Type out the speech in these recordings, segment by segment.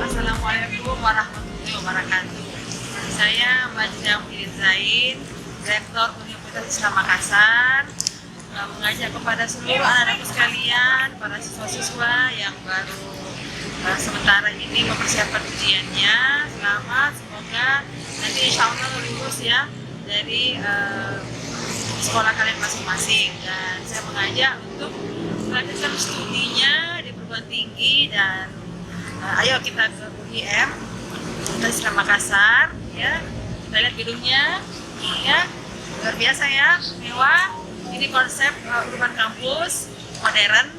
Assalamualaikum warahmatullahi wabarakatuh. Saya Mbak Firin Zain, Rektor Universitas Islam Makassar, mengajak kepada seluruh anak-anakku sekalian, para siswa-siswa yang baru sementara ini mempersiapkan ujiannya. Selamat, semoga nanti insya Allah lulus ya dari sekolah kalian masing-masing. Dan saya mengajak untuk melanjutkan studinya di perguruan tinggi dan ayo kita ke UIM, Universitas Islam Makassar, ya. Kita lihat gedungnya, ya, luar biasa ya, mewah. Ini konsep urban kampus, modern,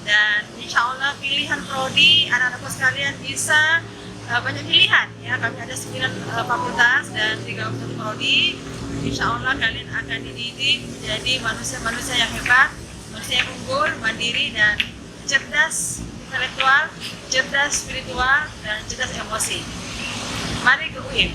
dan insya Allah pilihan prodi anak-anakku sekalian bisa banyak pilihan, ya. Kami ada 9 fakultas dan 31 prodi. Insya Allah kalian akan dididik menjadi manusia-manusia yang hebat, manusia yang unggul, mandiri, dan cerdas intelektual, cerdas spiritual, dan cerdas emosi. Mari ke UIM.